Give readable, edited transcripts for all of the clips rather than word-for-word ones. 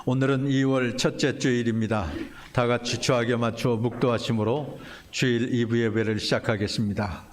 오늘은 2월 첫째 주일입니다. 다 같이 주학에 맞추어 묵도하심으로 주일 2부 예배를 시작하겠습니다.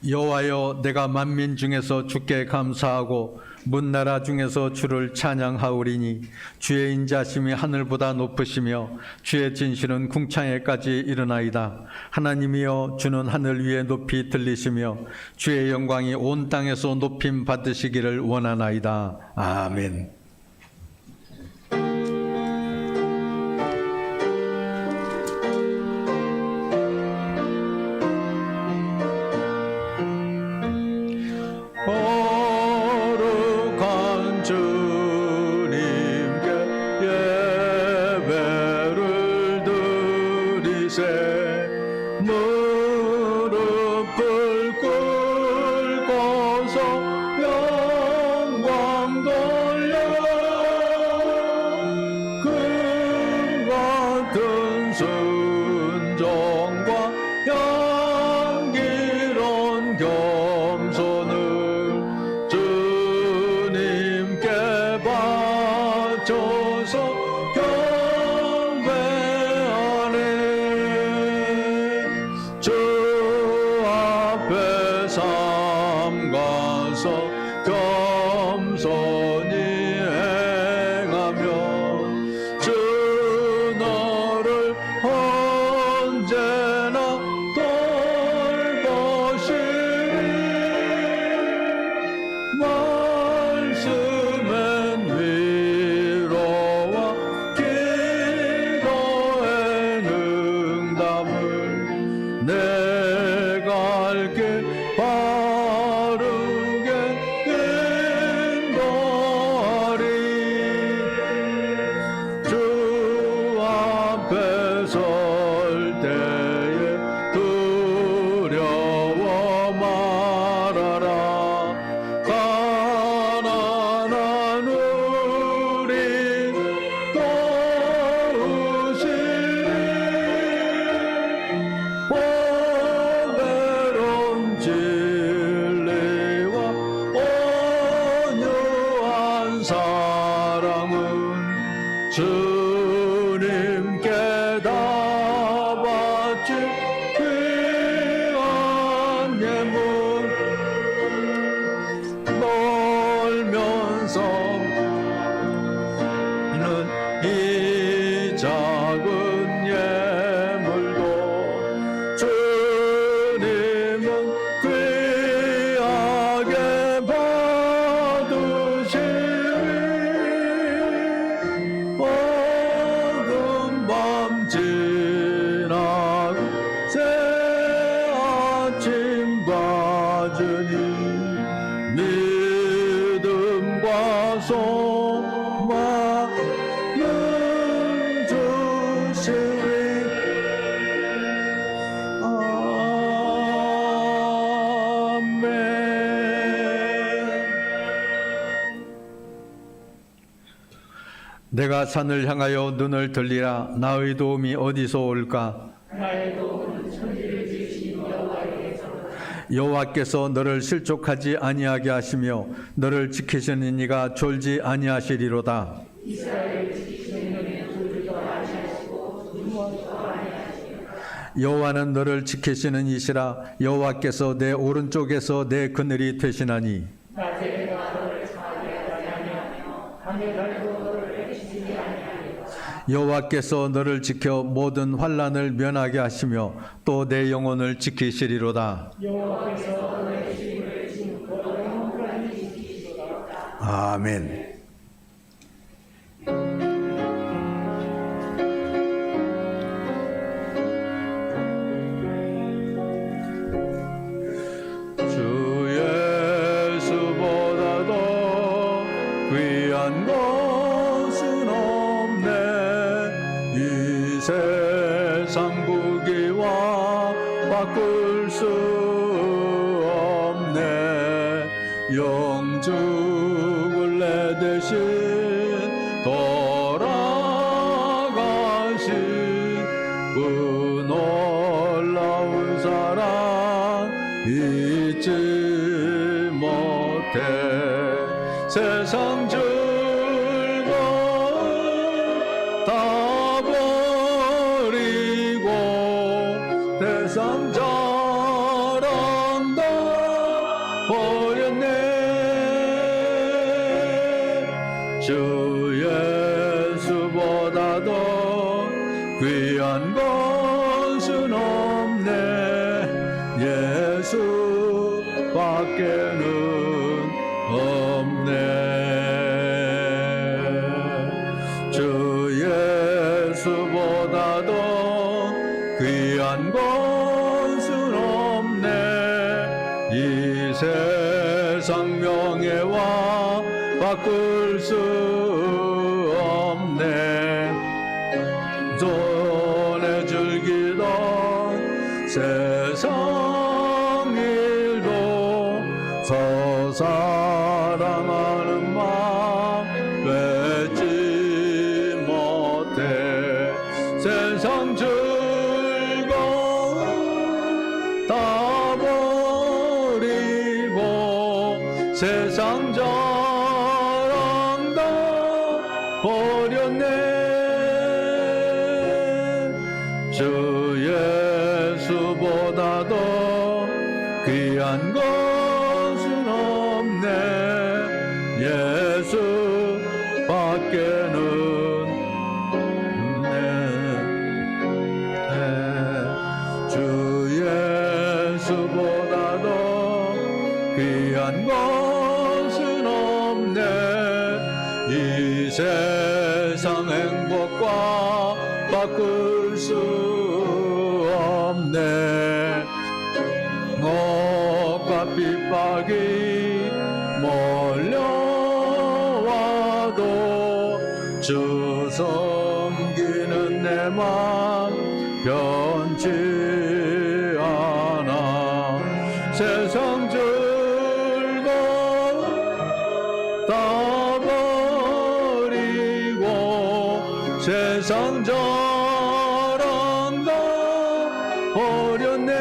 여호와여, 내가 만민 중에서 주께 감사하고 문나라 중에서 주를 찬양하오리니 주의 인자심이 하늘보다 높으시며 주의 진실은 궁창에까지 이르나이다. 하나님이여, 주는 하늘 위에 높이 들리시며 주의 영광이 온 땅에서 높임 받으시기를 원하나이다. 아멘. 내가 산을 향하여 눈을 들리라. 나의 도움이 어디서 올까? 나의 도움은 천지를 지으신 여호와께서. 여호와께서 너를 실족하지 아니하게 하시며 너를 지키시는 이가 졸지 아니하시리로다. 이스라엘을 지키시는 이는 졸지도 아니하시고 누워도 아니하시리라. 여호와는 너를 지키시는 이시라. 여호와께서 내 오른쪽에서 내 그늘이 되시나니 낮에 내가 너를 상하게 하지 아니하며 밤에 달도 너를 해치지 아니하리라. 여호와께서 너를 지켜 모든 환난을 면하게 하시며 또 내 영혼을 지키시리로다. 여호와께서 너의 심을 지키고 영혼까지 지키시고 아멘. 주 예수보다도 귀한 것은 없네. 이 세상 부귀와 바꿀 수 없네. 영죽을 내 대신 돌아가신 그 놀라운 사랑 잊지 못해. 세상 즐거움 다 버리고 세상 자랑 다 버렸네. 주 예수보다도 귀한 것은 없네. 예수밖에는 없네. 주 예수보다도 귀한 것은 없네. 이 세상 명예와 바꿀 수 없네. 손에 즐기던 세상 일도 사랑하는 마음 맺지 못해. 세상 즐거움 다 버리고 세상 자랑 다 버렸네. 주 예수보다도 귀한 것은 없네. 예수밖에는 없네. 주 예수보다도 귀한 것은 없네. 이 세상 행복과 바꿀 수 없네. 억과 핍박이 몰려와도 주 섬기는 내 맘 변치 않아. 세상 즐거움 다 버리고 세상 자랑 다 버렸네.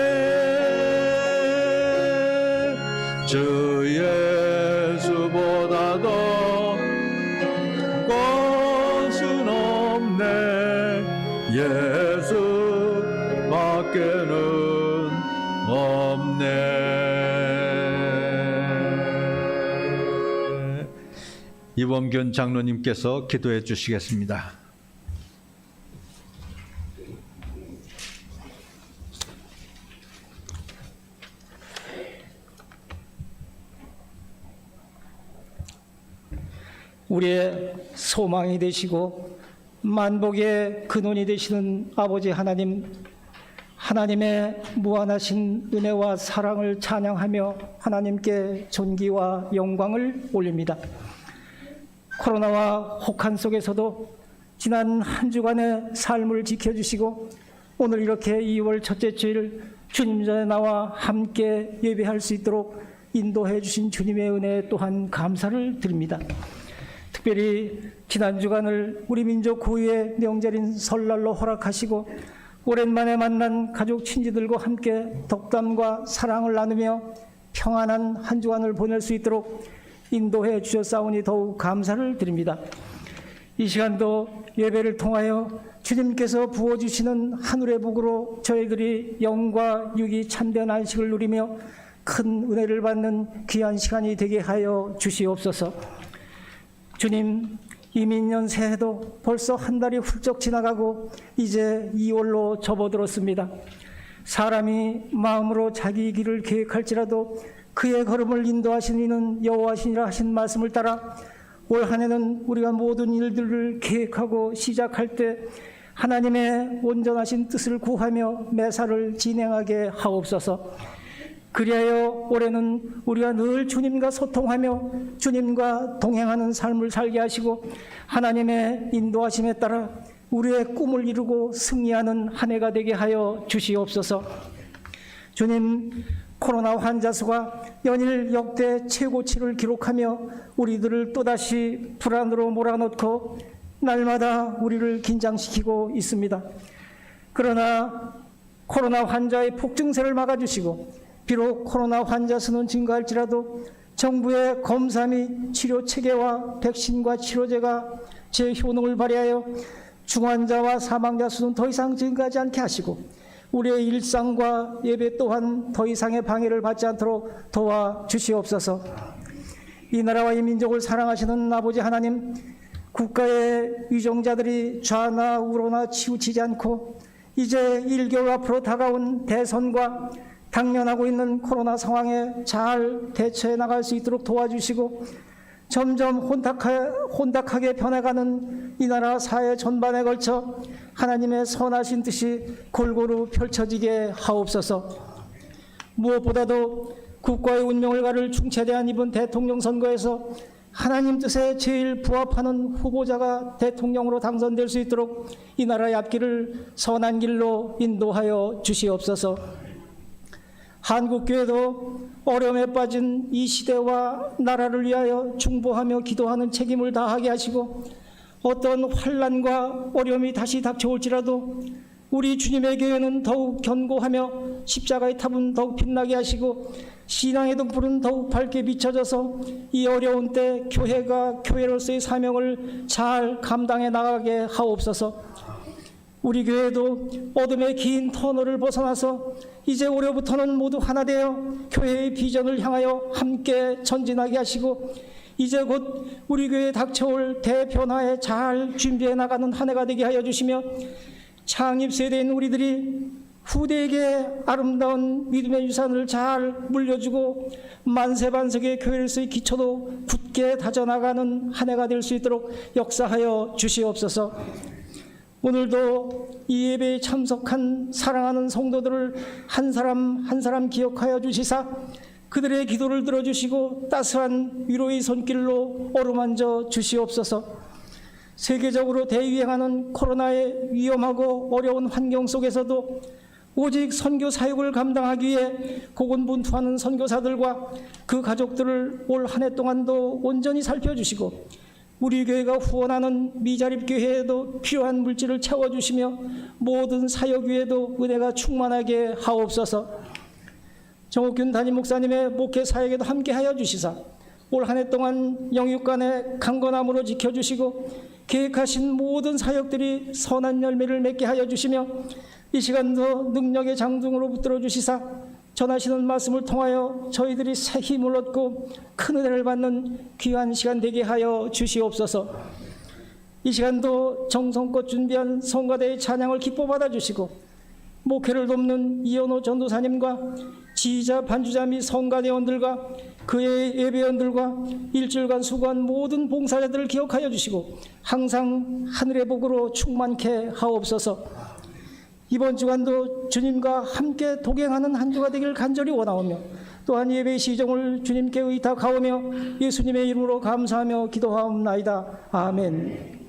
주 예수보다도 것은 없네. 예수밖에는 없네. 이범균 장로님께서 기도해 주시겠습니다. 우리의 소망이 되시고 만복의 근원이 되시는 아버지 하나님, 하나님의 무한하신 은혜와 사랑을 찬양하며 하나님께 존귀와 영광을 올립니다. 코로나와 혹한 속에서도 지난 한 주간의 삶을 지켜주시고 오늘 이렇게 2월 첫째 주일 주님 전에 나와 함께 예배할 수 있도록 인도해 주신 주님의 은혜 또한 감사를 드립니다. 특별히 지난 주간을 우리 민족 고유의 명절인 설날로 허락하시고 오랜만에 만난 가족 친지들과 함께 덕담과 사랑을 나누며 평안한 한 주간을 보낼 수 있도록 인도해 주셨사오니 더욱 감사를 드립니다. 이 시간도 예배를 통하여 주님께서 부어주시는 하늘의 복으로 저희들이 영과 육이 참된 안식을 누리며 큰 은혜를 받는 귀한 시간이 되게 하여 주시옵소서. 주님, 이민년 새해도 벌써 한 달이 훌쩍 지나가고 이제 2월로 접어들었습니다. 사람이 마음으로 자기 길을 계획할지라도 그의 걸음을 인도하신 이는 여호와시니라 하신 말씀을 따라 올 한 해는 우리가 모든 일들을 계획하고 시작할 때 하나님의 온전하신 뜻을 구하며 매사를 진행하게 하옵소서. 그리하여 올해는 우리가 늘 주님과 소통하며 주님과 동행하는 삶을 살게 하시고 하나님의 인도하심에 따라 우리의 꿈을 이루고 승리하는 한 해가 되게 하여 주시옵소서. 주님, 코로나 환자 수가 연일 역대 최고치를 기록하며 우리들을 또다시 불안으로 몰아넣고 날마다 우리를 긴장시키고 있습니다. 그러나 코로나 환자의 폭증세를 막아주시고 비록 코로나 환자 수는 증가할지라도 정부의 검사 및 치료 체계와 백신과 치료제가 제 효능을 발휘하여 중환자와 사망자 수는 더 이상 증가하지 않게 하시고 우리의 일상과 예배 또한 더 이상의 방해를 받지 않도록 도와주시옵소서. 이 나라와 이 민족을 사랑하시는 아버지 하나님, 국가의 위정자들이 좌나 우로나 치우치지 않고 이제 1개월 앞으로 다가온 대선과 당면하고 있는 코로나 상황에 잘 대처해 나갈 수 있도록 도와주시고 점점 혼탁하게 변해가는 이 나라 사회 전반에 걸쳐 하나님의 선하신 뜻이 골고루 펼쳐지게 하옵소서. 무엇보다도 국가의 운명을 가를 중차대한 이번 대통령 선거에서 하나님 뜻에 제일 부합하는 후보자가 대통령으로 당선될 수 있도록 이 나라의 앞길을 선한 길로 인도하여 주시옵소서. 한국교회도 어려움에 빠진 이 시대와 나라를 위하여 중보하며 기도하는 책임을 다하게 하시고 어떤 환난과 어려움이 다시 닥쳐올지라도 우리 주님의 교회는 더욱 견고하며 십자가의 탑은 더욱 빛나게 하시고 신앙의 등불은 더욱 밝게 비춰져서 이 어려운 때 교회가 교회로서의 사명을 잘 감당해 나가게 하옵소서. 우리 교회도 어둠의 긴 터널을 벗어나서 이제 올해부터는 모두 하나 되어 교회의 비전을 향하여 함께 전진하게 하시고 이제 곧 우리 교회에 닥쳐올 대변화에 잘 준비해 나가는 한 해가 되게 하여 주시며 창립 세대인 우리들이 후대에게 아름다운 믿음의 유산을 잘 물려주고 만세반석의 교회로서의 기초도 굳게 다져나가는 한 해가 될 수 있도록 역사하여 주시옵소서. 오늘도 이 예배에 참석한 사랑하는 성도들을 한 사람 한 사람 기억하여 주시사 그들의 기도를 들어주시고 따스한 위로의 손길로 어루만져 주시옵소서. 세계적으로 대유행하는 코로나의 위험하고 어려운 환경 속에서도 오직 선교 사역을 감당하기 위해 고군분투하는 선교사들과 그 가족들을 올 한 해 동안도 온전히 살펴주시고 우리 교회가 후원하는 미자립 교회에도 필요한 물질을 채워주시며 모든 사역 위에도 은혜가 충만하게 하옵소서. 정옥균 담임 목사님의 목회 사역에도 함께하여 주시사 올 한 해 동안 영육간에 강건함으로 지켜주시고 계획하신 모든 사역들이 선한 열매를 맺게 하여 주시며 이 시간도 능력의 장중으로 붙들어 주시사 전하시는 말씀을 통하여 저희들이 새 힘을 얻고 큰 은혜를 받는 귀한 시간 되게 하여 주시옵소서. 이 시간도 정성껏 준비한 성가대의 찬양을 기뻐 받아주시고 목회를 돕는 이현호 전도사님과 지휘자 반주자 및 성가대원들과 그의 예배원들과 일주일간 수고한 모든 봉사자들을 기억하여 주시고 항상 하늘의 복으로 충만케 하옵소서. 이번 주간도 주님과 함께 동행하는 한 주가 되기를 간절히 원하오며 또한 예배의 시정을 주님께 의탁하오며 예수님의 이름으로 감사하며 기도하옵나이다. 아멘.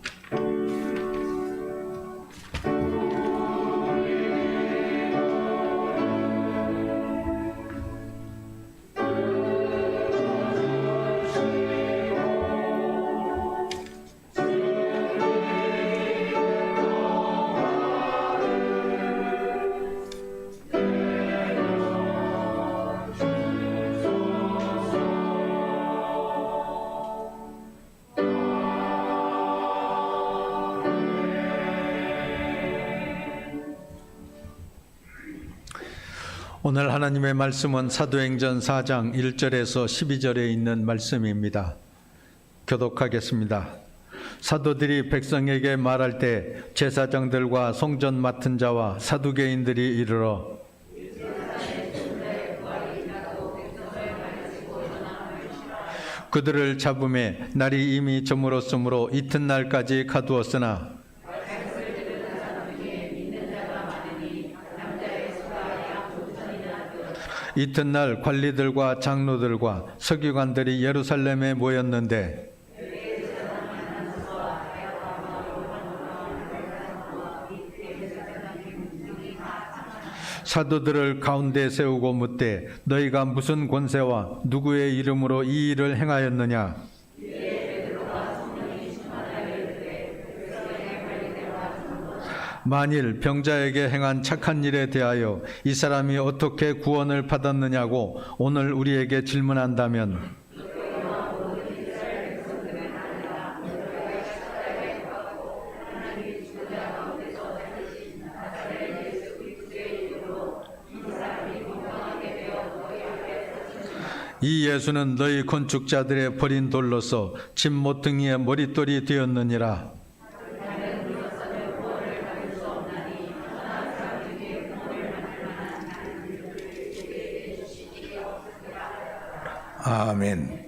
오늘 하나님의 말씀은 사도행전 4장 1절에서 12절에 있는 말씀입니다. 교독하겠습니다. 사도들이 백성에게 말할 때 제사장들과 성전 맡은 자와 사두개인들이 이르러 그들을 잡음에 날이 이미 저물었으므로 이튿날까지 가두었으나 이튿날 관리들과 장로들과 서기관들이 예루살렘에 모였는데 사도들을 가운데 세우고 묻되 너희가 무슨 권세와 누구의 이름으로 이 일을 행하였느냐? 만일 병자에게 행한 착한 일에 대하여 이 사람이 어떻게 구원을 받았느냐고 오늘 우리에게 질문한다면 이 예수는 너희 건축자들의 버린 돌로서 집 모퉁이의 머릿돌이 되었느니라. 아멘.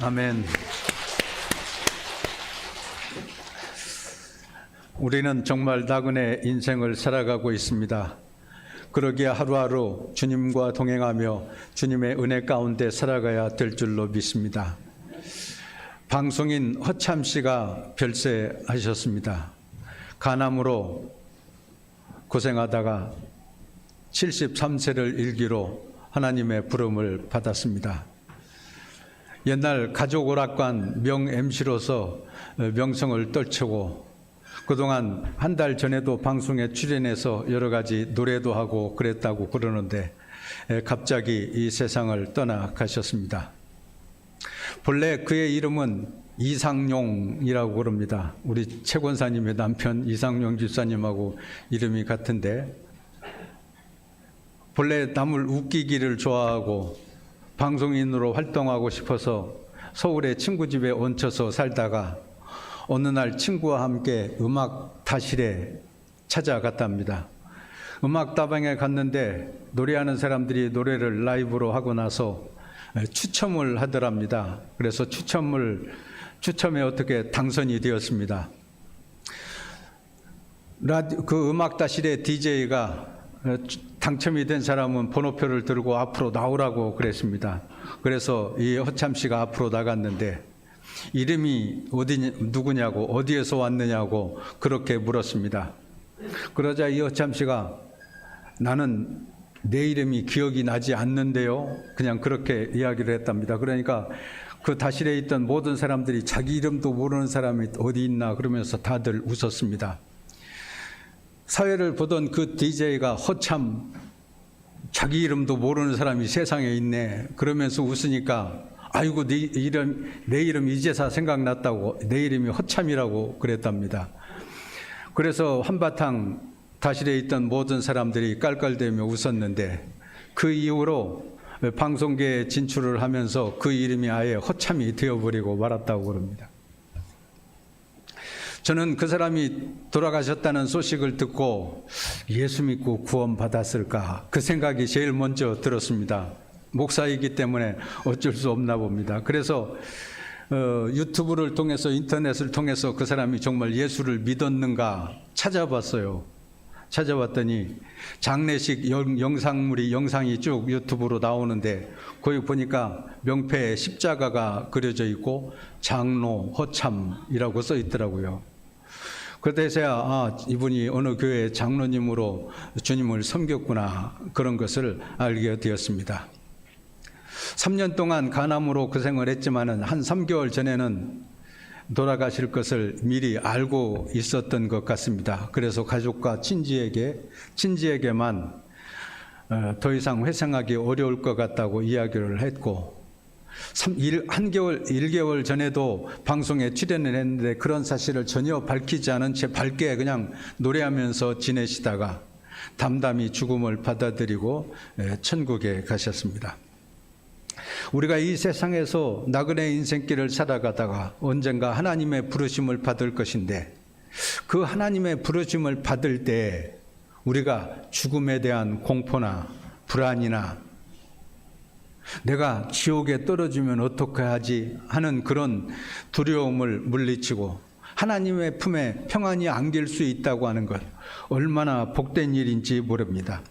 아멘. 우리는 정말 나그네 인생을 살아가고 있습니다. 그러기에 하루하루 주님과 동행하며 주님의 은혜 가운데 살아가야 될 줄로 믿습니다. 방송인 허참 씨가 별세하셨습니다. 간암으로 고생하다가 73세를 일기로 하나님의 부름을 받았습니다. 옛날 가족 오락관 명 MC로서 명성을 떨치고 그동안 한 달 전에도 방송에 출연해서 여러 가지 노래도 하고 그랬다고 그러는데 갑자기 이 세상을 떠나가셨습니다. 본래 그의 이름은 이상용이라고 그럽니다. 우리 최 권사님의 남편 이상용 집사님하고 이름이 같은데, 본래 남을 웃기기를 좋아하고 방송인으로 활동하고 싶어서 서울의 친구 집에 얹혀서 살다가 어느 날 친구와 함께 음악다실에 찾아갔답니다. 음악다방에 갔는데 노래하는 사람들이 노래를 라이브로 하고 나서 추첨을 하더랍니다. 그래서 추첨에 어떻게 당선이 되었습니다. 그 음악다실의 DJ가 당첨이 된 사람은 번호표를 들고 앞으로 나오라고 그랬습니다. 그래서 이 허참 씨가 앞으로 나갔는데 이름이 누구냐고, 어디에서 왔느냐고 그렇게 물었습니다. 그러자 이 허참 씨가 나는 내 이름이 기억이 나지 않는데요, 그냥 그렇게 이야기를 했답니다. 그러니까 그 다실에 있던 모든 사람들이 자기 이름도 모르는 사람이 어디 있나 그러면서 다들 웃었습니다. 사회를 보던 그 DJ가 허참, 자기 이름도 모르는 사람이 세상에 있네 그러면서 웃으니까 아이고 내 이름 이제서 생각났다고, 내 이름이 허참이라고 그랬답니다. 그래서 한바탕 다실에 있던 모든 사람들이 깔깔대며 웃었는데 그 이후로 방송계에 진출을 하면서 그 이름이 아예 허참이 되어버리고 말았다고 그럽니다. 저는 그 사람이 돌아가셨다는 소식을 듣고 예수 믿고 구원받았을까 그 생각이 제일 먼저 들었습니다. 목사이기 때문에 어쩔 수 없나 봅니다. 그래서 유튜브를 통해서, 인터넷을 통해서 그 사람이 정말 예수를 믿었는가 찾아봤어요. 찾아봤더니 장례식 영상이 쭉 유튜브로 나오는데 거기 보니까 명패에 십자가가 그려져 있고 장로 허참이라고 써 있더라고요. 그때서야 이분이 어느 교회 장로님으로 주님을 섬겼구나 그런 것을 알게 되었습니다. 3년 동안 간암으로 고생을 했지만은 한 3개월 전에는 돌아가실 것을 미리 알고 있었던 것 같습니다. 그래서 가족과 친지에게만 더 이상 회상하기 어려울 것 같다고 이야기를 했고 1개월 전에도 방송에 출연을 했는데 그런 사실을 전혀 밝히지 않은 채 밝게 그냥 노래하면서 지내시다가 담담히 죽음을 받아들이고 천국에 가셨습니다. 우리가 이 세상에서 나그네 인생길을 살아가다가 언젠가 하나님의 부르심을 받을 것인데 그 하나님의 부르심을 받을 때 우리가 죽음에 대한 공포나 불안이나 내가 지옥에 떨어지면 어떻게 하지 하는 그런 두려움을 물리치고 하나님의 품에 평안히 안길 수 있다고 하는 것 얼마나 복된 일인지 모릅니다.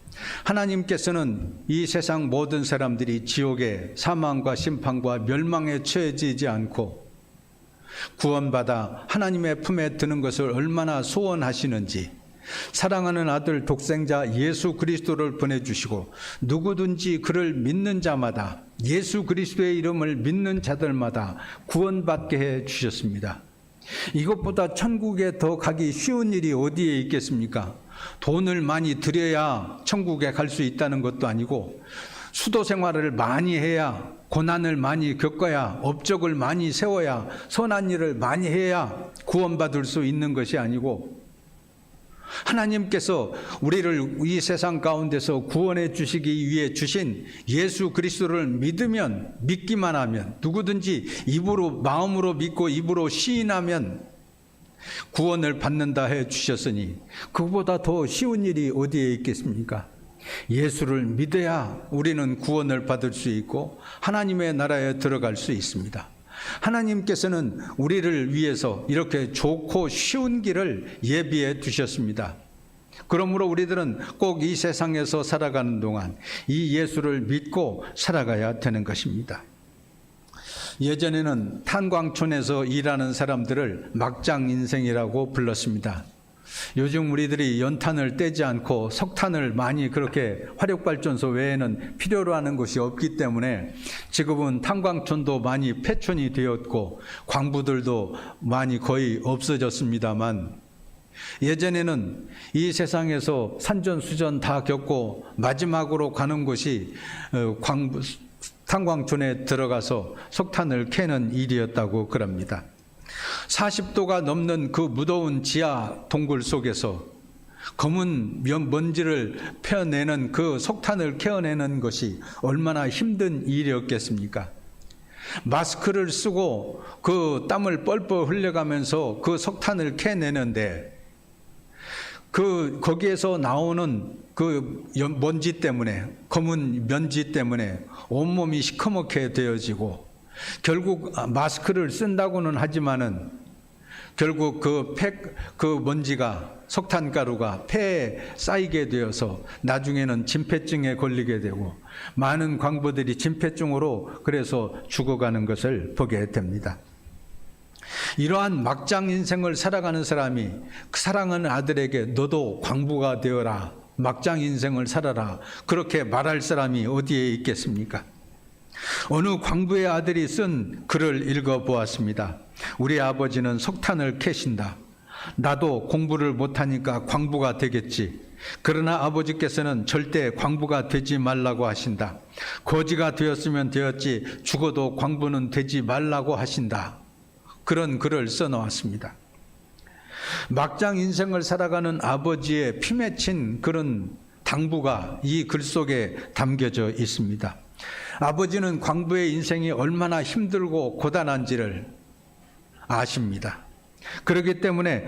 하나님께서는 이 세상 모든 사람들이 지옥의 사망과 심판과 멸망에 처해지지 않고 구원받아 하나님의 품에 드는 것을 얼마나 소원하시는지, 사랑하는 아들 독생자 예수 그리스도를 보내주시고 누구든지 그를 믿는 자마다, 예수 그리스도의 이름을 믿는 자들마다 구원받게 해 주셨습니다. 이것보다 천국에 더 가기 쉬운 일이 어디에 있겠습니까? 돈을 많이 들여야 천국에 갈 수 있다는 것도 아니고, 수도 생활을 많이 해야, 고난을 많이 겪어야, 업적을 많이 세워야, 선한 일을 많이 해야 구원받을 수 있는 것이 아니고, 하나님께서 우리를 이 세상 가운데서 구원해 주시기 위해 주신 예수 그리스도를 믿기만 하면, 누구든지 마음으로 믿고 입으로 시인하면 구원을 받는다 해 주셨으니 그보다 더 쉬운 일이 어디에 있겠습니까? 예수를 믿어야 우리는 구원을 받을 수 있고 하나님의 나라에 들어갈 수 있습니다. 하나님께서는 우리를 위해서 이렇게 좋고 쉬운 길을 예비해 두셨습니다. 그러므로 우리들은 꼭 이 세상에서 살아가는 동안 이 예수를 믿고 살아가야 되는 것입니다. 예전에는 탄광촌에서 일하는 사람들을 막장 인생이라고 불렀습니다. 요즘 우리들이 연탄을 떼지 않고 석탄을 많이 그렇게 화력발전소 외에는 필요로 하는 것이 없기 때문에 지금은 탄광촌도 많이 폐촌이 되었고 광부들도 많이 거의 없어졌습니다만, 예전에는 이 세상에서 산전수전 다 겪고 마지막으로 가는 곳이 탄광촌에 들어가서 석탄을 캐는 일이었다고 그럽니다. 40도가 넘는 그 무더운 지하 동굴 속에서 검은 먼지를 펴내는 그 석탄을 캐어내는 것이 얼마나 힘든 일이었겠습니까? 마스크를 쓰고 그 땀을 뻘뻘 흘려가면서 그 석탄을 캐내는데 거기에서 나오는 그 먼지 때문에, 검은 먼지 때문에 온몸이 시커멓게 되어지고, 결국 마스크를 쓴다고는 하지만은 결국 그 먼지가, 석탄가루가 폐에 쌓이게 되어서 나중에는 진폐증에 걸리게 되고 많은 광부들이 진폐증으로 그래서 죽어가는 것을 보게 됩니다. 이러한 막장 인생을 살아가는 사람이 그 사랑하는 아들에게 너도 광부가 되어라, 막장 인생을 살아라, 그렇게 말할 사람이 어디에 있겠습니까? 어느 광부의 아들이 쓴 글을 읽어보았습니다. 우리 아버지는 석탄을 캐신다. 나도 공부를 못하니까 광부가 되겠지. 그러나 아버지께서는 절대 광부가 되지 말라고 하신다. 거지가 되었으면 되었지 죽어도 광부는 되지 말라고 하신다. 그런 글을 써놓았습니다. 막장 인생을 살아가는 아버지의 피 맺힌 그런 당부가 이 글 속에 담겨져 있습니다. 아버지는 광부의 인생이 얼마나 힘들고 고단한지를 아십니다. 그렇기 때문에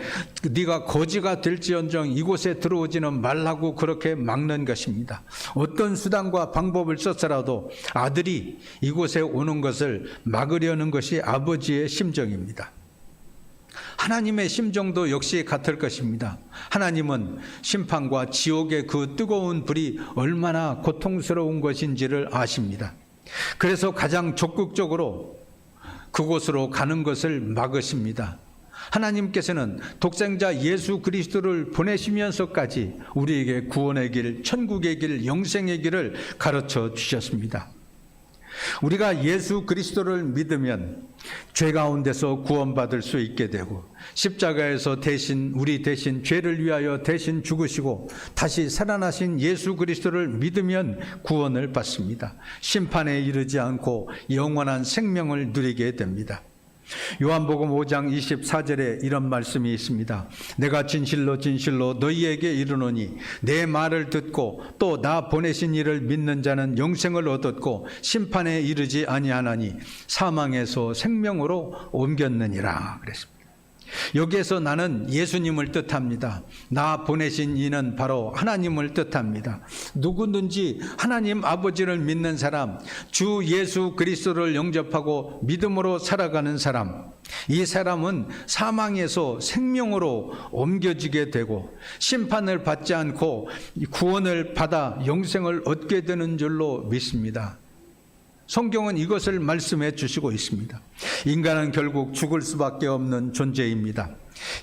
네가 거지가 될지언정 이곳에 들어오지는 말라고 그렇게 막는 것입니다. 어떤 수단과 방법을 써서라도 아들이 이곳에 오는 것을 막으려는 것이 아버지의 심정입니다. 하나님의 심정도 역시 같을 것입니다. 하나님은 심판과 지옥의 그 뜨거운 불이 얼마나 고통스러운 것인지를 아십니다. 그래서 가장 적극적으로 그곳으로 가는 것을 막으십니다. 하나님께서는 독생자 예수 그리스도를 보내시면서까지 우리에게 구원의 길, 천국의 길, 영생의 길을 가르쳐 주셨습니다. 우리가 예수 그리스도를 믿으면 죄 가운데서 구원받을 수 있게 되고, 십자가에서 우리 대신 죄를 위하여 대신 죽으시고 다시 살아나신 예수 그리스도를 믿으면 구원을 받습니다. 심판에 이르지 않고 영원한 생명을 누리게 됩니다. 요한복음 5장 24절에 이런 말씀이 있습니다. 내가 진실로 진실로 너희에게 이르노니 내 말을 듣고 또 나 보내신 이를 믿는 자는 영생을 얻었고 심판에 이르지 아니하나니 사망에서 생명으로 옮겼느니라 그랬습니다. 여기에서 나는 예수님을 뜻합니다. 나 보내신 이는 바로 하나님을 뜻합니다. 누구든지 하나님 아버지를 믿는 사람, 주 예수 그리스도를 영접하고 믿음으로 살아가는 사람, 이 사람은 사망에서 생명으로 옮겨지게 되고 심판을 받지 않고 구원을 받아 영생을 얻게 되는 줄로 믿습니다. 성경은 이것을 말씀해 주시고 있습니다. 인간은 결국 죽을 수밖에 없는 존재입니다.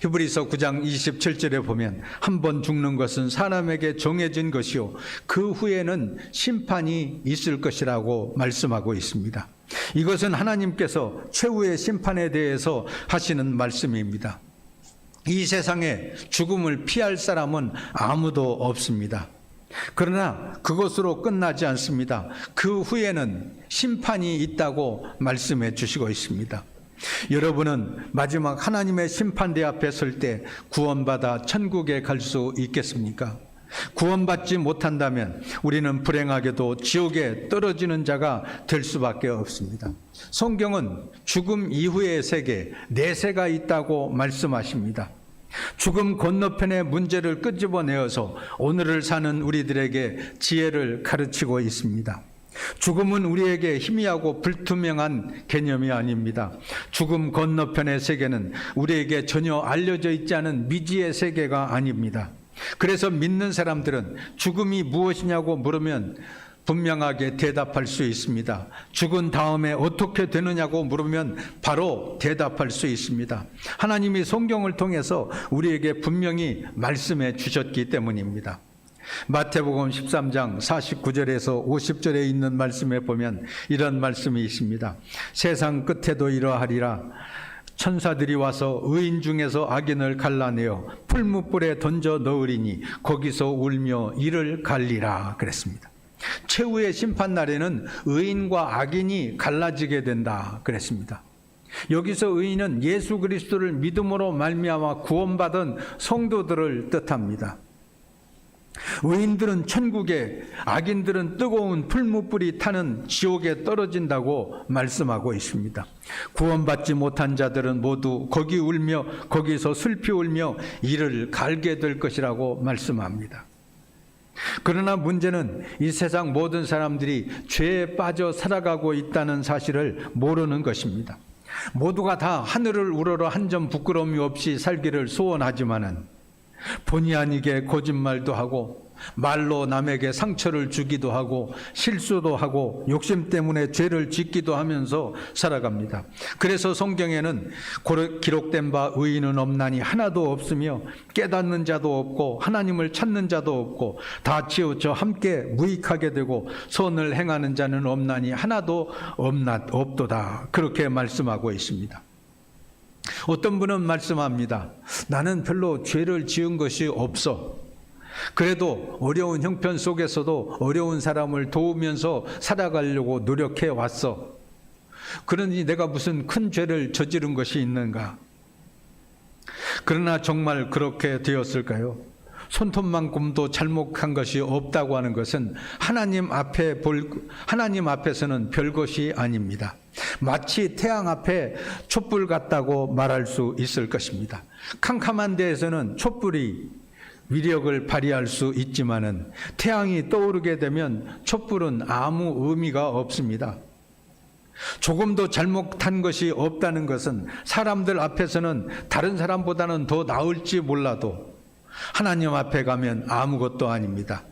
히브리서 9장 27절에 보면 한 번 죽는 것은 사람에게 정해진 것이요 그 후에는 심판이 있을 것이라고 말씀하고 있습니다. 이것은 하나님께서 최후의 심판에 대해서 하시는 말씀입니다. 이 세상에 죽음을 피할 사람은 아무도 없습니다. 그러나 그것으로 끝나지 않습니다. 그 후에는 심판이 있다고 말씀해 주시고 있습니다. 여러분은 마지막 하나님의 심판대 앞에 설 때 구원받아 천국에 갈 수 있겠습니까? 구원받지 못한다면 우리는 불행하게도 지옥에 떨어지는 자가 될 수밖에 없습니다. 성경은 죽음 이후의 세계, 내세가 있다고 말씀하십니다. 죽음 건너편의 문제를 끄집어내어서 오늘을 사는 우리들에게 지혜를 가르치고 있습니다. 죽음은 우리에게 희미하고 불투명한 개념이 아닙니다. 죽음 건너편의 세계는 우리에게 전혀 알려져 있지 않은 미지의 세계가 아닙니다. 그래서 믿는 사람들은 죽음이 무엇이냐고 물으면 분명하게 대답할 수 있습니다. 죽은 다음에 어떻게 되느냐고 물으면 바로 대답할 수 있습니다. 하나님이 성경을 통해서 우리에게 분명히 말씀해 주셨기 때문입니다. 마태복음 13장 49절에서 50절에 있는 말씀에 보면 이런 말씀이 있습니다. 세상 끝에도 이러하리라. 천사들이 와서 의인 중에서 악인을 갈라내어 풀무불에 던져 넣으리니 거기서 울며 이를 갈리라 그랬습니다. 최후의 심판날에는 의인과 악인이 갈라지게 된다 그랬습니다. 여기서 의인은 예수 그리스도를 믿음으로 말미암아 구원받은 성도들을 뜻합니다. 의인들은 천국에, 악인들은 뜨거운 풀무불이 타는 지옥에 떨어진다고 말씀하고 있습니다. 구원받지 못한 자들은 모두 거기 울며 거기서 슬피 울며 이를 갈게 될 것이라고 말씀합니다. 그러나 문제는 이 세상 모든 사람들이 죄에 빠져 살아가고 있다는 사실을 모르는 것입니다. 모두가 다 하늘을 우러러 한 점 부끄러움이 없이 살기를 소원하지만은 본의 아니게 거짓말도 하고 말로 남에게 상처를 주기도 하고 실수도 하고 욕심 때문에 죄를 짓기도 하면서 살아갑니다. 그래서 성경에는 기록된 바 의인은 없나니 하나도 없으며 깨닫는 자도 없고 하나님을 찾는 자도 없고 다 치우쳐 함께 무익하게 되고 선을 행하는 자는 없나니 하나도 없도다. 그렇게 말씀하고 있습니다. 어떤 분은 말씀합니다. 나는 별로 죄를 지은 것이 없어. 그래도 어려운 형편 속에서도 어려운 사람을 도우면서 살아가려고 노력해 왔어. 그러니 내가 무슨 큰 죄를 저지른 것이 있는가? 그러나 정말 그렇게 되었을까요? 손톱만큼도 잘못한 것이 없다고 하는 것은 하나님 앞에서는 별것이 아닙니다. 마치 태양 앞에 촛불 같다고 말할 수 있을 것입니다. 캄캄한 데에서는 촛불이 위력을 발휘할 수 있지만은 태양이 떠오르게 되면 촛불은 아무 의미가 없습니다. 조금도 잘못한 것이 없다는 것은 사람들 앞에서는 다른 사람보다는 더 나을지 몰라도 하나님 앞에 가면 아무것도 아닙니다.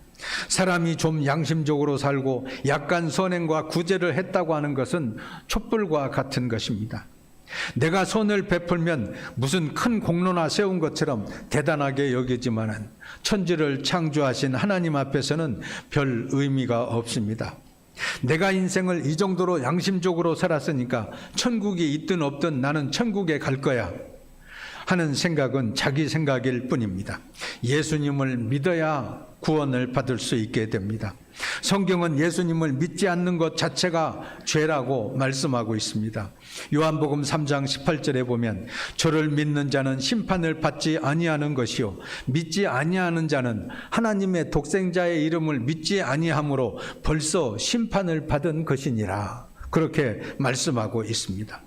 사람이 좀 양심적으로 살고 약간 선행과 구제를 했다고 하는 것은 촛불과 같은 것입니다. 내가 선을 베풀면 무슨 큰 공로나 세운 것처럼 대단하게 여기지만은 천지를 창조하신 하나님 앞에서는 별 의미가 없습니다. 내가 인생을 이 정도로 양심적으로 살았으니까 천국이 있든 없든 나는 천국에 갈 거야 하는 생각은 자기 생각일 뿐입니다. 예수님을 믿어야 구원을 받을 수 있게 됩니다. 성경은 예수님을 믿지 않는 것 자체가 죄라고 말씀하고 있습니다. 요한복음 3장 18절에 보면 저를 믿는 자는 심판을 받지 아니하는 것이요 믿지 아니하는 자는 하나님의 독생자의 이름을 믿지 아니하므로 벌써 심판을 받은 것이니라. 그렇게 말씀하고 있습니다.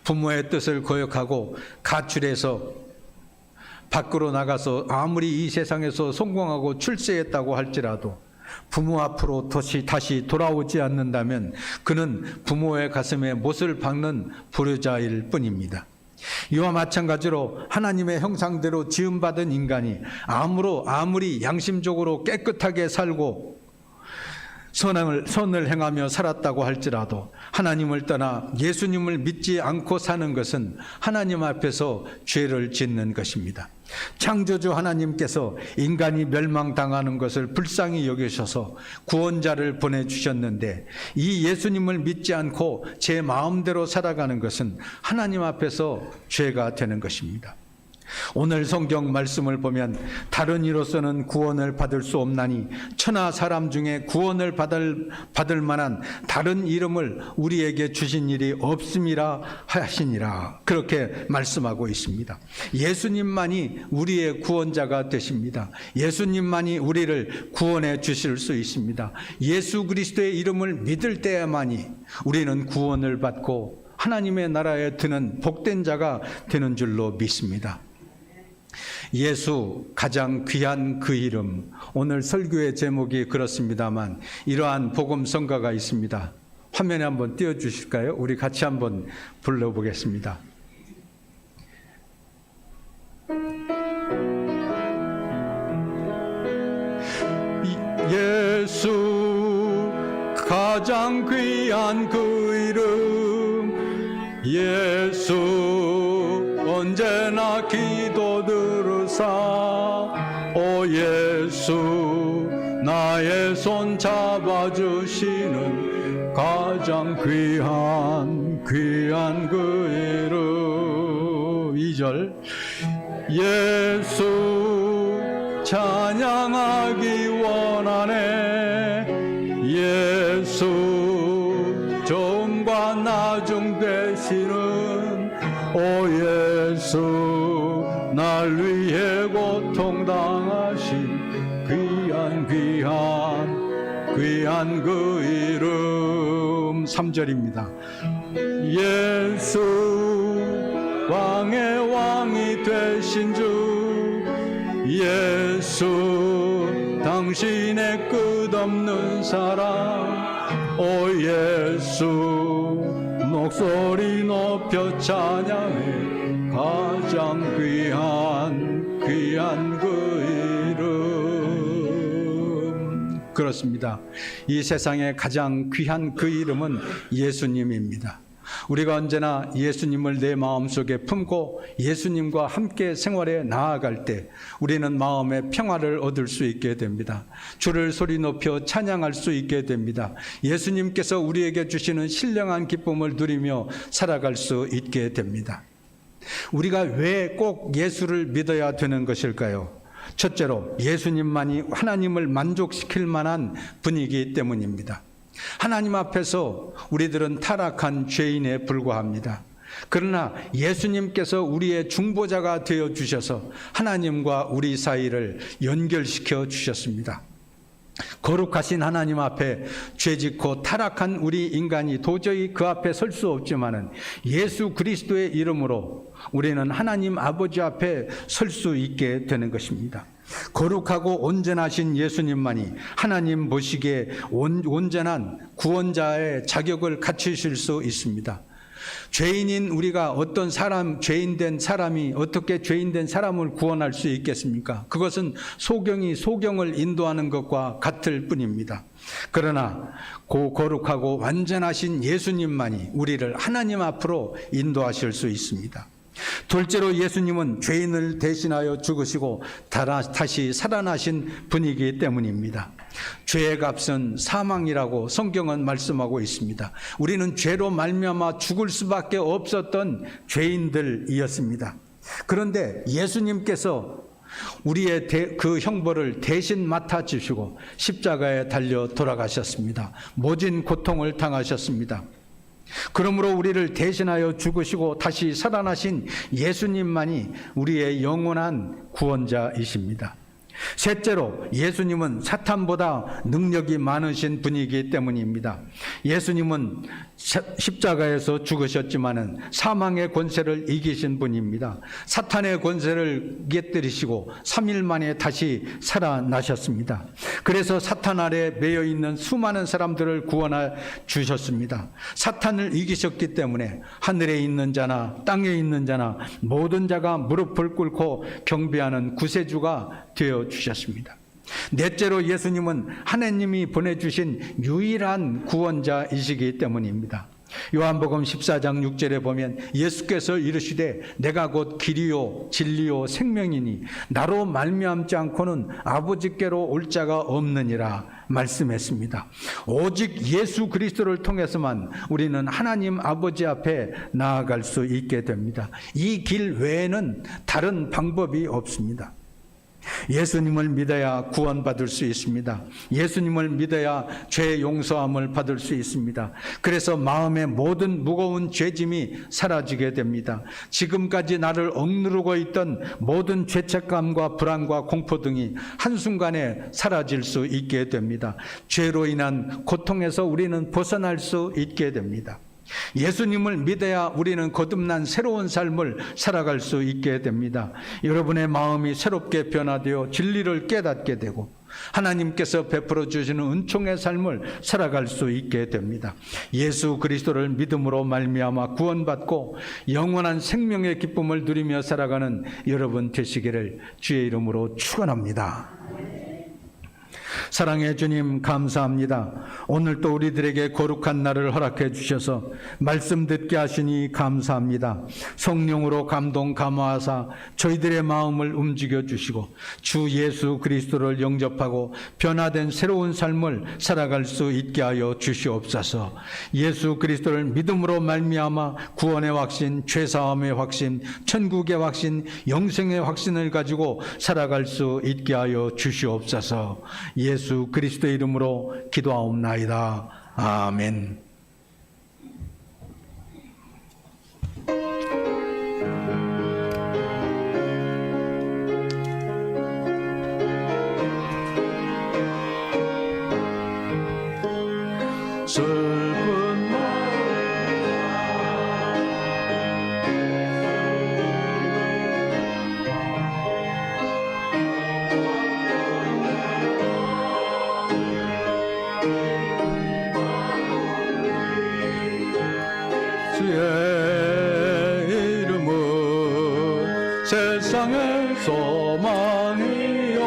부모의 뜻을 거역하고 가출해서 밖으로 나가서 아무리 이 세상에서 성공하고 출세했다고 할지라도 부모 앞으로 다시 돌아오지 않는다면 그는 부모의 가슴에 못을 박는 불효자일 뿐입니다. 이와 마찬가지로 하나님의 형상대로 지음받은 인간이 아무리 양심적으로 깨끗하게 살고 선을 행하며 살았다고 할지라도 하나님을 떠나 예수님을 믿지 않고 사는 것은 하나님 앞에서 죄를 짓는 것입니다. 창조주 하나님께서 인간이 멸망당하는 것을 불쌍히 여기셔서 구원자를 보내주셨는데 이 예수님을 믿지 않고 제 마음대로 살아가는 것은 하나님 앞에서 죄가 되는 것입니다. 오늘 성경 말씀을 보면 다른 이로서는 구원을 받을 수 없나니 천하 사람 중에 구원을 받을 만한 다른 이름을 우리에게 주신 일이 없음이라 하시니라. 그렇게 말씀하고 있습니다. 예수님만이 우리의 구원자가 되십니다. 예수님만이 우리를 구원해 주실 수 있습니다. 예수 그리스도의 이름을 믿을 때야만이 우리는 구원을 받고 하나님의 나라에 드는 복된 자가 되는 줄로 믿습니다. 예수 가장 귀한 그 이름. 오늘 설교의 제목이 그렇습니다만 이러한 복음 성가가 있습니다. 화면에 한번 띄워주실까요? 우리 같이 한번 불러보겠습니다. 가장 귀한 그 이름 예수 언제나 기도 들으사 오 예수 나의 손 잡아주시는 가장 귀한 그 이름 2절 예수 찬양하기 원하네 예수 좋음과 나중 되시는 오 예수 날 위해 고통당하신 귀한 그 이름 3절입니다 예수 왕의 왕이 되신 주 예수 당신의 끝없는 사랑 오 예수 목소리 높여 찬양해 가장 귀한 그 이름 그렇습니다. 이 세상에 가장 귀한 그 이름은 예수님입니다. 우리가 언제나 예수님을 내 마음속에 품고 예수님과 함께 생활에 나아갈 때 우리는 마음의 평화를 얻을 수 있게 됩니다. 주를 소리 높여 찬양할 수 있게 됩니다. 예수님께서 우리에게 주시는 신령한 기쁨을 누리며 살아갈 수 있게 됩니다. 우리가 왜 꼭 예수를 믿어야 되는 것일까요? 첫째로 예수님만이 하나님을 만족시킬 만한 분이기 때문입니다. 하나님 앞에서 우리들은 타락한 죄인에 불과합니다. 그러나 예수님께서 우리의 중보자가 되어 주셔서 하나님과 우리 사이를 연결시켜 주셨습니다. 거룩하신 하나님 앞에 죄짓고 타락한 우리 인간이 도저히 그 앞에 설 수 없지만은 예수 그리스도의 이름으로 우리는 하나님 아버지 앞에 설 수 있게 되는 것입니다. 거룩하고 온전하신 예수님만이 하나님 보시기에 온전한 구원자의 자격을 갖추실 수 있습니다. 죄인인 우리가 어떤 죄인된 사람이 어떻게 죄인된 사람을 구원할 수 있겠습니까? 그것은 소경이 소경을 인도하는 것과 같을 뿐입니다. 그러나 거룩하고 완전하신 예수님만이 우리를 하나님 앞으로 인도하실 수 있습니다. 둘째로 예수님은 죄인을 대신하여 죽으시고 다시 살아나신 분이기 때문입니다. 죄의 값은 사망이라고 성경은 말씀하고 있습니다. 우리는 죄로 말미암아 죽을 수밖에 없었던 죄인들이었습니다. 그런데 예수님께서 우리의 그 형벌을 대신 맡아주시고 십자가에 달려 돌아가셨습니다. 모진 고통을 당하셨습니다. 그러므로 우리를 대신하여 죽으시고 다시 살아나신 예수님만이 우리의 영원한 구원자이십니다. 셋째로 예수님은 사탄보다 능력이 많으신 분이기 때문입니다. 예수님은 십자가에서 죽으셨지만은 사망의 권세를 이기신 분입니다. 사탄의 권세를 깨뜨리시고 3일 만에 다시 살아나셨습니다. 그래서 사탄 아래 매여 있는 수많은 사람들을 구원해 주셨습니다. 사탄을 이기셨기 때문에 하늘에 있는 자나 땅에 있는 자나 모든 자가 무릎을 꿇고 경배하는 구세주가 되어 주셨습니다. 넷째로 예수님은 하나님이 보내주신 유일한 구원자이시기 때문입니다. 요한복음 14장 6절에 보면 예수께서 이르시되 내가 곧 길이요 진리요 생명이니 나로 말미암지 않고는 아버지께로 올 자가 없느니라 말씀했습니다. 오직 예수 그리스도를 통해서만 우리는 하나님 아버지 앞에 나아갈 수 있게 됩니다. 이 길 외에는 다른 방법이 없습니다. 예수님을 믿어야 구원받을 수 있습니다. 예수님을 믿어야 죄 용서함을 받을 수 있습니다. 그래서 마음의 모든 무거운 죄짐이 사라지게 됩니다. 지금까지 나를 억누르고 있던 모든 죄책감과 불안과 공포 등이 한순간에 사라질 수 있게 됩니다. 죄로 인한 고통에서 우리는 벗어날 수 있게 됩니다. 예수님을 믿어야 우리는 거듭난 새로운 삶을 살아갈 수 있게 됩니다. 여러분의 마음이 새롭게 변화되어 진리를 깨닫게 되고 하나님께서 베풀어 주시는 은총의 삶을 살아갈 수 있게 됩니다. 예수 그리스도를 믿음으로 말미암아 구원받고 영원한 생명의 기쁨을 누리며 살아가는 여러분 되시기를 주의 이름으로 축원합니다. 사랑의 주님 감사합니다. 오늘 또 우리들에게 거룩한 날을 허락해 주셔서 말씀 듣게 하시니 감사합니다. 성령으로 감동 감화하사 저희들의 마음을 움직여 주시고 주 예수 그리스도를 영접하고 변화된 새로운 삶을 살아갈 수 있게 하여 주시옵소서. 예수 그리스도를 믿음으로 말미암아 구원의 확신, 죄사함의 확신, 천국의 확신, 영생의 확신을 가지고 살아갈 수 있게 하여 주시옵소서. 예수 그리스도의 이름으로 기도하옵나이다. 아멘. 슬픈 주의 이름은 세상의 소망이요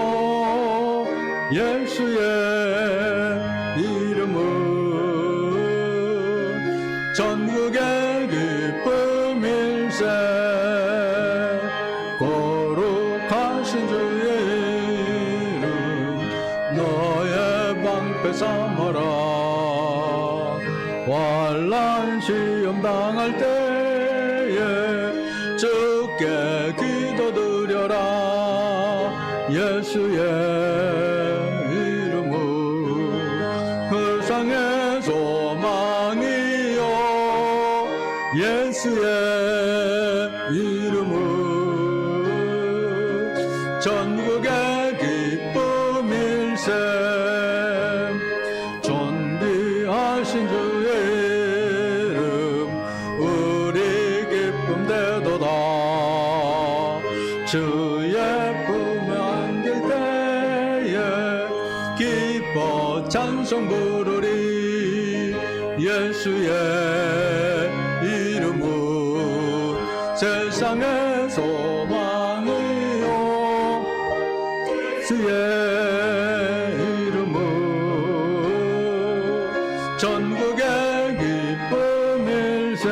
예수의 이름은 전국의 기쁨일세. 거룩하신 주의 이름 너의 방패 삼아라. 환난 시험 당할 때에 주께 기도드려라. 예수의 이름은 세상의 소망이요 예수의 이름은 전국의 기쁨일세. 존귀하신 주의 이름 우리 기쁨 되도다. 주의 품에 안길 때에 기뻐 찬송 부르리. 예수의 이름은 세상의 소망이요 주의 이름은 전국의 기쁨일세.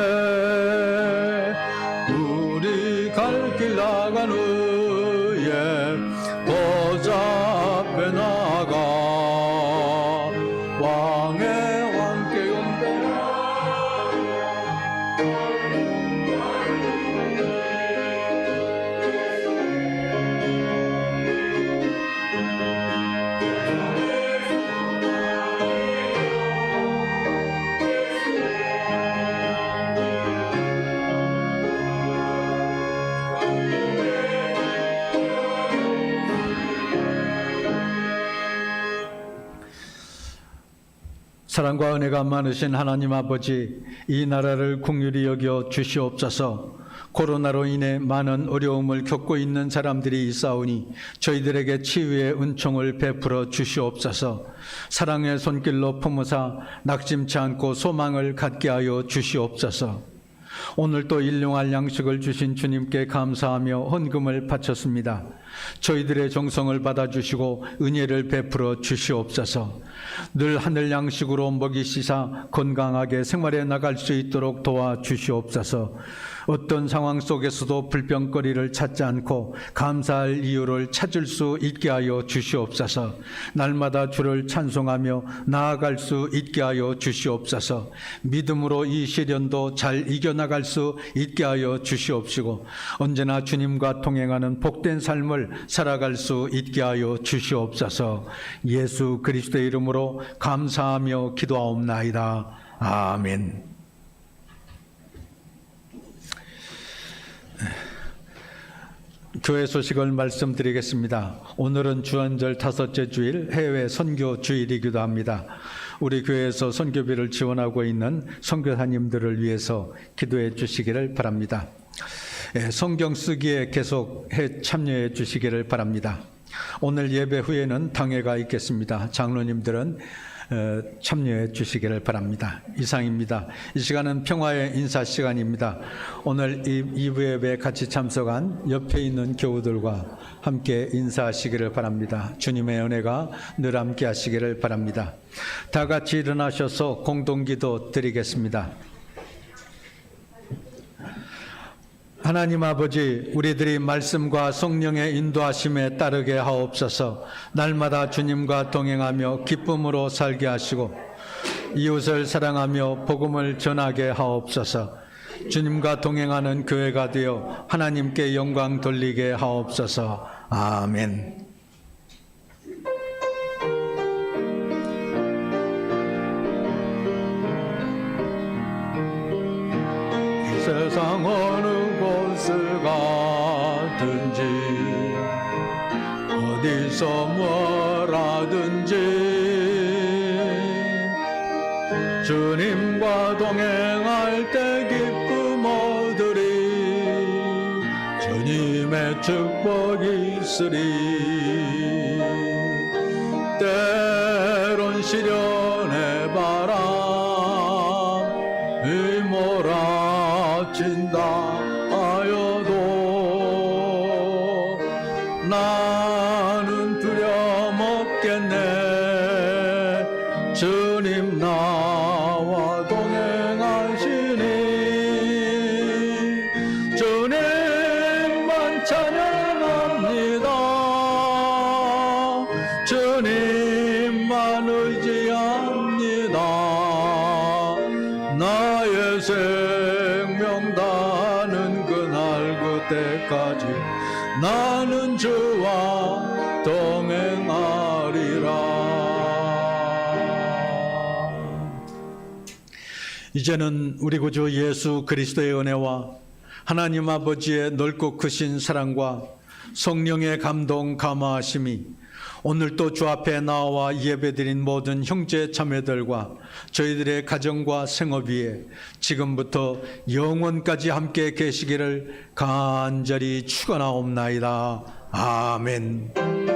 우리 갈 길 나간 후에 보좌 앞에 나가 왕의 왕께 경배하라. 사랑과 은혜가 많으신 하나님 아버지, 이 나라를 긍휼히 여겨 주시옵소서. 코로나로 인해 많은 어려움을 겪고 있는 사람들이 있사오니 저희들에게 치유의 은총을 베풀어 주시옵소서. 사랑의 손길로 품으사 낙심치 않고 소망을 갖게 하여 주시옵소서. 오늘 또 일용할 양식을 주신 주님께 감사하며 헌금을 바쳤습니다. 저희들의 정성을 받아주시고 은혜를 베풀어 주시옵소서. 늘 하늘 양식으로 먹이시사 건강하게 생활해 나갈 수 있도록 도와주시옵소서. 어떤 상황 속에서도 불평거리를 찾지 않고 감사할 이유를 찾을 수 있게 하여 주시옵소서. 날마다 주를 찬송하며 나아갈 수 있게 하여 주시옵소서. 믿음으로 이 시련도 잘 이겨나갈 수 있게 하여 주시옵시고 언제나 주님과 동행하는 복된 삶을 살아갈 수 있게 하여 주시옵소서. 예수 그리스도의 이름으로 감사하며 기도하옵나이다. 아멘. 교회 소식을 말씀드리겠습니다. 오늘은 주안절 5째 주일 해외 선교 주일이기도 합니다. 우리 교회에서 선교비를 지원하고 있는 선교사님들을 위해서 기도해 주시기를 바랍니다. 성경 쓰기에 계속 참여해 주시기를 바랍니다. 오늘 예배 후에는 당회가 있겠습니다. 장로님들은 참여해 주시기를 바랍니다. 이상입니다. 이 시간은 평화의 인사 시간입니다. 오늘 이 2부 예배에 같이 참석한 옆에 있는 교우들과 함께 인사하시기를 바랍니다. 주님의 은혜가 늘 함께 하시기를 바랍니다. 다 같이 일어나셔서 공동기도 드리겠습니다. 하나님 아버지, 우리들이 말씀과 성령의 인도하심에 따르게 하옵소서. 날마다 주님과 동행하며 기쁨으로 살게 하시고 이웃을 사랑하며 복음을 전하게 하옵소서. 주님과 동행하는 교회가 되어 하나님께 영광 돌리게 하옵소서. 아멘. 세상 어느 곳을 가든지 어디서 뭐라든지 주님과 동행할 때 기쁨 얻으리. 주님의 축복이 있으리. 때론 시련의 바람 몰아친다 하여도 나는 두려움 없겠네. 주님 나와 동행하시니 주님만 찬양합니다. 주님만 의지합니다. 나의 생명 다하는 그날 그때까지 나는 주와 동행하리라. 이제는 우리 구주 예수 그리스도의 은혜와 하나님 아버지의 넓고 크신 사랑과 성령의 감동 감화하심이 오늘 또 주 앞에 나와 예배드린 모든 형제 자매들과 저희들의 가정과 생업 위에 지금부터 영원까지 함께 계시기를 간절히 축원하옵나이다. 아멘.